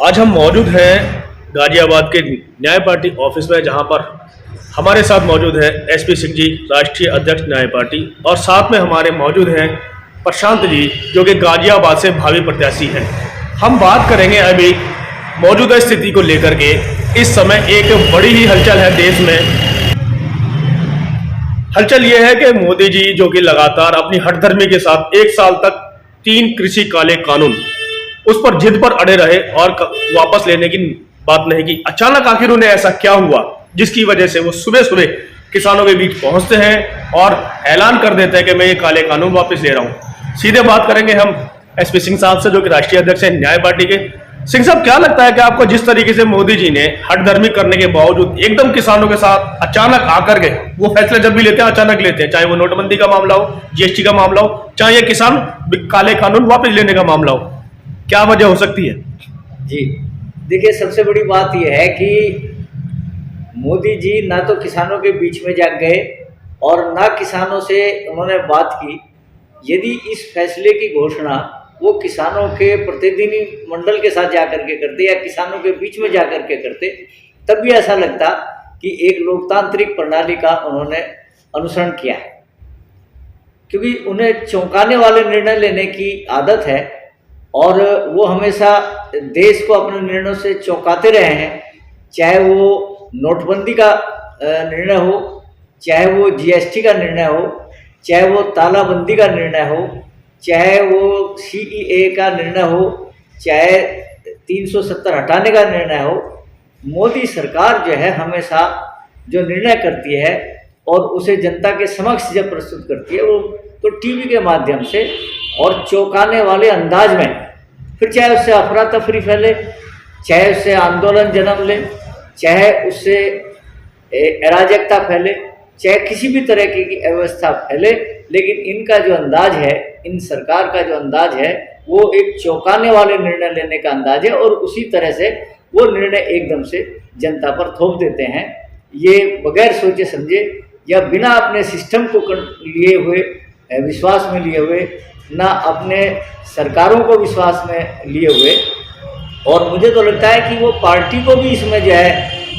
आज हम मौजूद हैं गाजियाबाद के न्याय पार्टी ऑफिस में, जहां पर हमारे साथ मौजूद है एसपी सिंह जी, राष्ट्रीय अध्यक्ष न्याय पार्टी, और साथ में हमारे मौजूद हैं प्रशांत जी, जो कि गाजियाबाद से भावी प्रत्याशी हैं। हम बात करेंगे अभी मौजूदा स्थिति को लेकर के। इस समय एक बड़ी ही हलचल है देश में। हलचल ये है कि मोदी जी, जो कि लगातार अपनी हठधर्मी के साथ 1 साल तक 3 कृषि काले कानून उस पर जिद पर अड़े रहे और वापस लेने की बात नहीं की। अचानक आखिर उन्हें ऐसा क्या हुआ जिसकी वजह से वो सुबह सुबह किसानों के बीच पहुंचते हैं और ऐलान कर देते हैं कि मैं ये काले कानून वापस ले रहा हूं। सीधे बात करेंगे हम एसपी सिंह साहब से, जो कि राष्ट्रीय अध्यक्ष हैं न्याय पार्टी के। सिंह साहब, क्या लगता है कि आपको जिस तरीके से मोदी जी ने हठधर्मी करने के बावजूद एकदम किसानों के साथ अचानक आकर के वो फैसले जब भी लेते हैं अचानक लेते हैं, चाहे वो नोटबंदी का मामला हो, जीएसटी का मामला हो, चाहे ये किसान काले कानून वापस लेने का मामला हो, क्या वजह हो सकती है? जी देखिए, सबसे बड़ी बात यह है कि मोदी जी ना तो किसानों के बीच में जा गए और ना किसानों से उन्होंने बात की। यदि इस फैसले की घोषणा वो किसानों के प्रतिनिधि मंडल के साथ जाकर के करते या किसानों के बीच में जाकर के करते, तब भी ऐसा लगता कि एक लोकतांत्रिक प्रणाली का उन्होंने अनुसरण किया है, क्योंकि उन्हें चौंकाने वाले निर्णय लेने की आदत है और वो हमेशा देश को अपने निर्णयों से चौंकाते रहे हैं। चाहे वो नोटबंदी का निर्णय हो, चाहे वो जीएसटी का निर्णय हो, चाहे वो तालाबंदी का निर्णय हो, चाहे वो सीईए का निर्णय हो, चाहे 370 हटाने का निर्णय हो। मोदी सरकार जो है हमेशा जो निर्णय करती है और उसे जनता के समक्ष जब प्रस्तुत करती है, वो तो टीवी के माध्यम से और चौंकाने वाले अंदाज में, फिर चाहे उससे अफरा तफरी फैले, चाहे उससे आंदोलन जन्म ले, चाहे उससे अराजकता फैले, चाहे किसी भी तरह की अव्यवस्था फैले, लेकिन इनका जो अंदाज है, इन सरकार का जो अंदाज है, वो एक चौंकाने वाले निर्णय लेने का अंदाज है और उसी तरह से वो निर्णय एकदम से जनता पर थोप देते हैं। ये बगैर सोचे समझे या बिना अपने सिस्टम को लिए हुए, विश्वास में लिए हुए, ना अपने सरकारों को विश्वास में लिए हुए। और मुझे तो लगता है कि वो पार्टी को भी इसमें जो है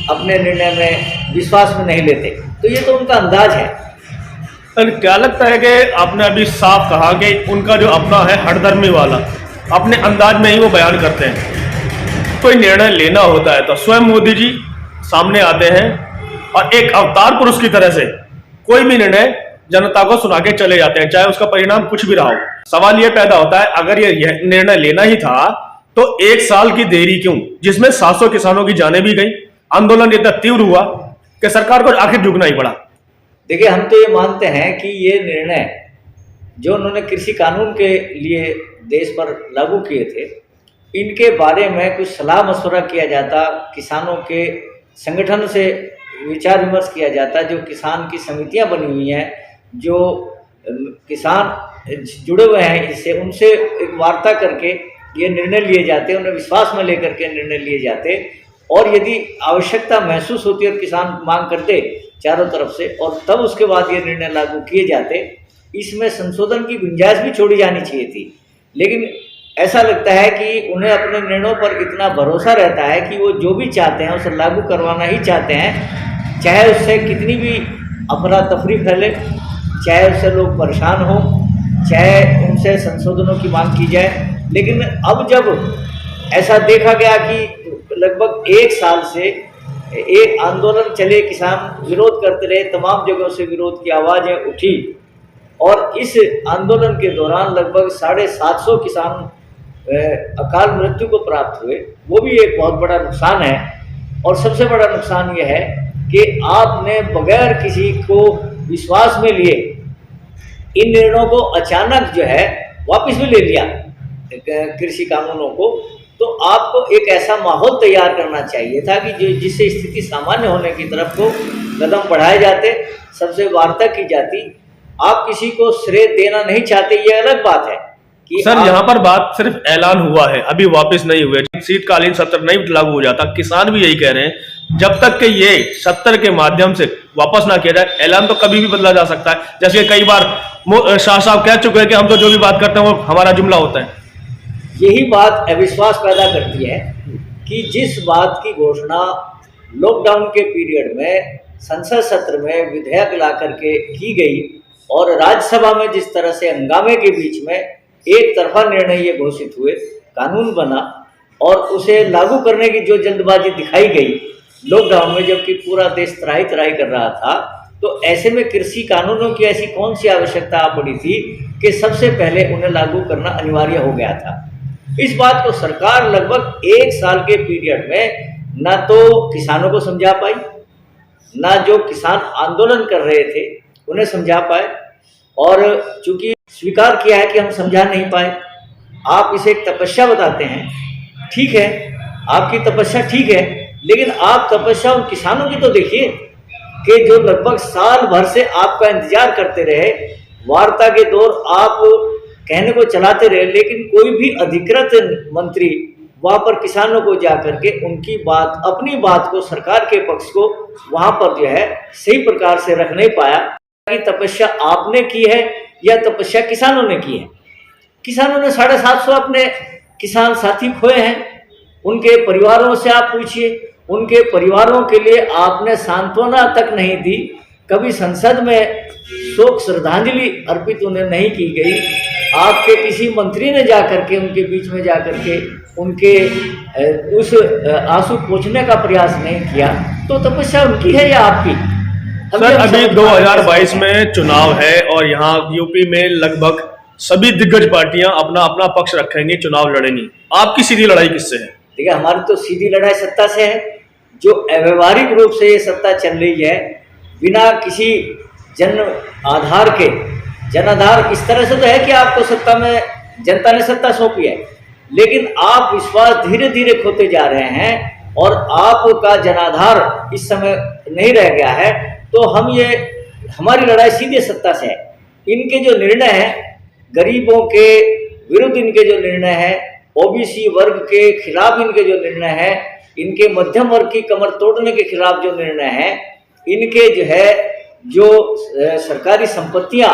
अपने निर्णय में विश्वास में नहीं लेते। तो ये तो उनका अंदाज है। क्या लगता है कि आपने अभी साफ कहा कि उनका जो अपना है हठधर्मी वाला, अपने अंदाज में ही वो बयान करते हैं। कोई निर्णय लेना होता है तो स्वयं मोदी जी सामने आते हैं और एक अवतार पुरुष की तरह से कोई भी निर्णय जनता को सुना के चले जाते हैं, चाहे उसका परिणाम कुछ भी रहा हो। सवाल यह पैदा होता है, अगर ये निर्णय लेना ही था तो 1 साल की देरी क्यों, जिसमें 700 किसानों की जानें भी गई, आंदोलन इतना तीव्र हुआ कि सरकार को आखिर झुकना ही पड़ा। देखिए, हम तो ये मानते हैं कि ये निर्णय जो उन्होंने कृषि कानून के लिए देश पर लागू किए थे, इनके बारे में कुछ सलाह मशवरा किया जाता, किसानों के संगठन से विचार विमर्श किया जाता, जो किसान की समितियां बनी हुई हैं, जो किसान जुड़े हुए हैं इससे, उनसे एक वार्ता करके ये निर्णय लिए जाते, उन्हें विश्वास में लेकर के निर्णय लिए जाते। और यदि आवश्यकता महसूस होती और किसान मांग करते चारों तरफ से, और तब उसके बाद ये निर्णय लागू किए जाते। इसमें संशोधन की गुंजाइश भी छोड़ी जानी चाहिए थी, लेकिन ऐसा लगता है कि उन्हें अपने निर्णयों पर इतना भरोसा रहता है कि वो जो भी चाहते हैं उसे लागू करवाना ही चाहते हैं, चाहे उससे कितनी भी अफरा तफरी फैले, चाहे उससे लोग परेशान हों, चाहे उनसे संशोधनों की मांग की जाए। लेकिन अब जब ऐसा देखा गया कि लगभग 1 साल से एक आंदोलन चले, किसान विरोध करते रहे, तमाम जगहों से विरोध की आवाज़ें उठी और इस आंदोलन के दौरान लगभग 750 किसान अकाल मृत्यु को प्राप्त हुए, वो भी एक बहुत बड़ा नुकसान है। और सबसे बड़ा नुकसान यह है कि आपने बगैर किसी को विश्वास में लिए इन निर्णयों को अचानक जो है वापस भी ले लिया, कृषि कानूनों को। तो आपको एक ऐसा माहौल तैयार करना चाहिए था कि जिससे स्थिति सामान्य होने की तरफ को कदम बढ़ाए जाते, सबसे वार्ता की जाती। आप किसी को श्रेय देना नहीं चाहते, ये अलग बात है कि सर, यहाँ पर बात सिर्फ ऐलान हुआ है, अभी वापस नहीं हुए। शीतकालीन सत्र नहीं लागू हो जाता, किसान भी यही कह रहे हैं, जब तक कि ये सत्र के माध्यम से वापस ना किया जाए, ऐलान तो कभी भी बदला जा सकता है। जैसे कई बार शाह साहब कह चुके हैं कि हम तो जो भी बात करते हैं वो हमारा जुमला होता है। यही बात अविश्वास पैदा करती है कि जिस बात की घोषणा लॉकडाउन के पीरियड में संसद सत्र में विधेयक ला करके की गई और राज्यसभा में जिस तरह से हंगामे के बीच में एक तरफा निर्णय ये घोषित हुए, कानून बना और उसे लागू करने की जो जल्दबाजी दिखाई गई लॉकडाउन में, जबकि पूरा देश त्राही त्राही कर रहा था, तो ऐसे में कृषि कानूनों की ऐसी कौन सी आवश्यकता आ पड़ी थी कि सबसे पहले उन्हें लागू करना अनिवार्य हो गया था। इस बात को सरकार लगभग एक साल के पीरियड में ना तो किसानों को समझा पाई, ना जो किसान आंदोलन कर रहे थे उन्हें समझा पाए, और चूंकि स्वीकार किया है कि हम समझा नहीं पाए। आप इसे एक तपस्या बताते हैं, ठीक है, आपकी तपस्या ठीक है, लेकिन आप तपस्या उन किसानों की तो देखिए कि जो लगभग साल भर से आपका इंतजार करते रहे, वार्ता के दौर आप कहने को चलाते रहे, लेकिन कोई भी अधिकृत मंत्री वहां पर किसानों को जाकर के उनकी बात, अपनी बात को, सरकार के पक्ष को वहां पर जो है सही प्रकार से रख नहीं पाया। कि तपस्या आपने की है या तपस्या किसानों ने की है। किसानों ने 750 अपने किसान साथी खोए हैं, उनके परिवारों से आप पूछिए, उनके परिवारों के लिए आपने सांत्वना तक नहीं दी, कभी संसद में शोक श्रद्धांजलि अर्पित उन्हें नहीं की गई, आपके किसी मंत्री ने जाकर के उनके बीच में जाकर के उनके उस आंसू पोंछने का प्रयास नहीं किया, तो तपस्या उनकी है या आपकी? सर, अभी 2022 में चुनाव है और यहाँ यूपी में लगभग सभी दिग्गज पार्टियां अपना अपना पक्ष रखेंगी, चुनाव लड़ेंगी। आपकी सीधी लड़ाई किससे है? देखिए, हमारी तो सीधी लड़ाई सत्ता से है। जो अव्यवहारिक रूप से ये सत्ता चल रही है, बिना किसी जन आधार के, जनाधार इस तरह से तो है कि आपको सत्ता में जनता ने सत्ता सौंपी है, लेकिन आप विश्वास धीरे धीरे खोते जा रहे हैं और आपका जनाधार इस समय नहीं रह गया है। तो हमारी लड़ाई सीधे सत्ता से है। इनके जो निर्णय हैं, गरीबों के विरुद्ध इनके जो निर्णय है, ओबीसी वर्ग के खिलाफ इनके जो निर्णय है, इनके मध्यम वर्ग की कमर तोड़ने के खिलाफ जो निर्णय है, इनके जो है जो सरकारी संपत्तियां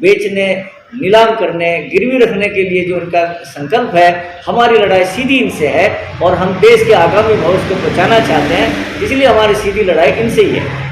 बेचने, नीलाम करने, गिरवी रखने के लिए जो इनका संकल्प है, हमारी लड़ाई सीधी इनसे है और हम देश के आगामी भविष्य को बचाना चाहते हैं, इसलिए हमारी सीधी लड़ाई इनसे ही है।